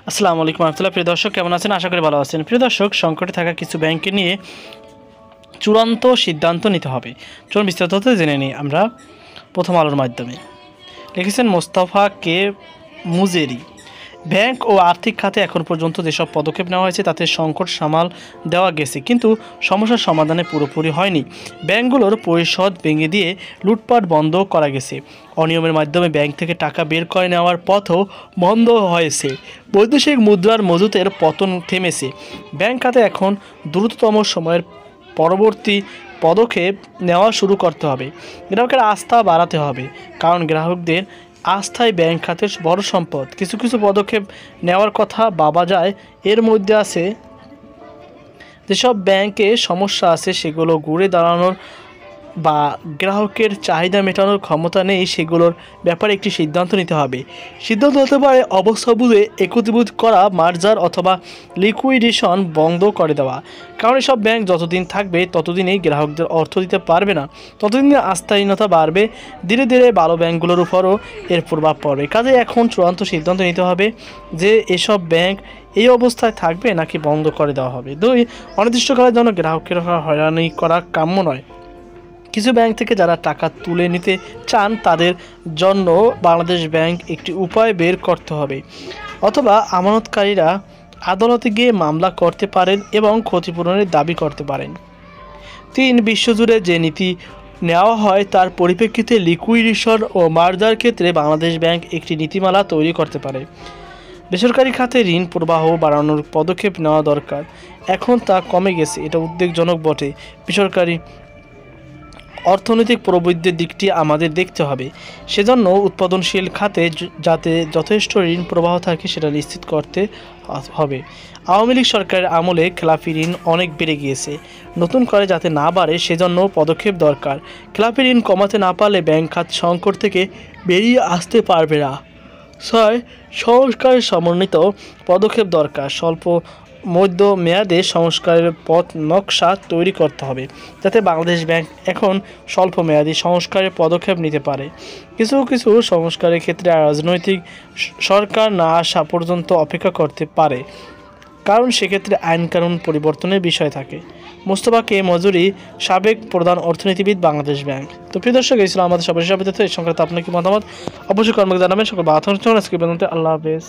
আসসালামু আলাইকুম রহমতুল্লাহ। প্রিয় দর্শক, কেমন আছেন? আশা করি ভালো আছেন। প্রিয় দর্শক, সংকটে থাকা কিছু ব্যাংককে নিয়ে চূড়ান্ত সিদ্ধান্ত নিতে হবে। চলুন বিস্তারিত জেনে নিই আমরা প্রথম আলোর মাধ্যমে। লিখেছেন মোস্তফা কে মুজেরি। ব্যাংক ও আর্থিক খাতে এখন পর্যন্ত যেসব পদক্ষেপ নেওয়া হয়েছে তাতে সংকট সামাল দেওয়া গেছে, কিন্তু সমস্যার সমাধানে পুরোপুরি হয়নি। ব্যাংকগুলোর পরিশোধ ভেঙে দিয়ে লুটপাট বন্ধ করা গেছে। অনিয়মের মাধ্যমে ব্যাংক থেকে টাকা বের করে নেওয়ার পথও বন্ধ হয়েছে। বৈদেশিক মুদ্রার মজুতের পতন থেমেছে। ব্যাংক খাতে এখন দ্রুততম সময়ের পরবর্তী পদক্ষেপ নেওয়া শুরু করতে হবে। গ্রাহকের আস্থা বাড়াতে হবে, কারণ গ্রাহকদের আস্থায় ব্যাংক খাতের বড় সম্পদ। কিছু কিছু পদক্ষেপ নেওয়ার কথা ভাবা যায়। এর মধ্যে আছে যেসব ব্যাংকে সমস্যা আছে সেগুলো ঘুরে দাঁড়ানোর বা গ্রাহকের চাহিদা মেটানোর ক্ষমতা নেই সেগুলোর ব্যাপারে একটি সিদ্ধান্ত নিতে হবে। সিদ্ধান্ত হতে পারে অবস্থা বুঝে একীভূত করা, মার্জার অথবা লিকুইডেশন বন্ধ করে দেওয়া। কারণ এসব ব্যাংক যতদিন থাকবে ততদিনই গ্রাহকদের অর্থ দিতে পারবে না, ততদিনে আস্থাহীনতা বাড়বে। ধীরে ধীরে ভালো ব্যাংকগুলোর উপরও এর প্রভাব পড়বে। কাজে এখন চূড়ান্ত সিদ্ধান্ত নিতে হবে যে এসব ব্যাংক এই অবস্থায় থাকবে নাকি বন্ধ করে দেওয়া হবে। 2, অনির্দিষ্টকালের জন্য গ্রাহকের হয়রানি করা কাম্য নয়। কিছু ব্যাংক থেকে যারা টাকা তুলে নিতে চান তাদের জন্য বাংলাদেশ ব্যাংক একটি উপায় বের করতে হবে, অথবা আমানতকারীরা আদালতে গিয়ে মামলা করতে পারেন এবং ক্ষতিপূরণের দাবি করতে পারেন। 3, বিশ্বজুড়ে যে নীতি নেওয়া হয় তার পরিপ্রেক্ষিতে লিকুইডেশন ও মার্জার ক্ষেত্রে বাংলাদেশ ব্যাংক একটি নীতিমালা তৈরি করতে পারে। বেসরকারি খাতে ঋণ প্রবাহ বাড়ানোর পদক্ষেপ নেওয়া দরকার। এখন তা কমে গেছে, এটা উদ্বেগজনক বটে। বেসরকারি অর্থনৈতিক প্রবৃদ্ধির দিকটি আমাদের দেখতে হবে। সেজন্য উৎপাদনশীল খাতে যাতে যথেষ্ট ঋণ প্রবাহ থাকে সেটা নিশ্চিত করতে হবে। আওয়ামী লীগ সরকারের আমলে খেলাপি ঋণ অনেক বেড়ে গিয়েছে, নতুন করে যাতে না বাড়ে সেজন্য পদক্ষেপ দরকার। খেলাপি ঋণ কমাতে না পারলে ব্যাংক খাত সংকট থেকে বেরিয়ে আসতে পারবে না। 6, সংস্কারের সমন্বিত পদক্ষেপ দরকার। স্বল্প মধ্য মেয়াদে সংস্কারের পথ নকশা তৈরি করতে হবে, যাতে বাংলাদেশ ব্যাংক এখন স্বল্প মেয়াদী সংস্কারের পদক্ষেপ নিতে পারে। কিছু কিছু সংস্কারের ক্ষেত্রে রাজনৈতিক সরকার না আসা পর্যন্ত অপেক্ষা করতে পারে, কারণ সেক্ষেত্রে আইনকানুন পরিবর্তনের বিষয় থাকে। মোস্তফা কে মজুরি, সাবেক প্রধান অর্থনীতিবিদ, বাংলাদেশ ব্যাংক। তো প্রিয় দর্শক, এই ছিল আমাদের সবাই এই সংক্রান্ত আপনার কি মতামত অবশ্যই কর্মকে জানাবেন। সকল বাধা আল্লাহ হাফেজ।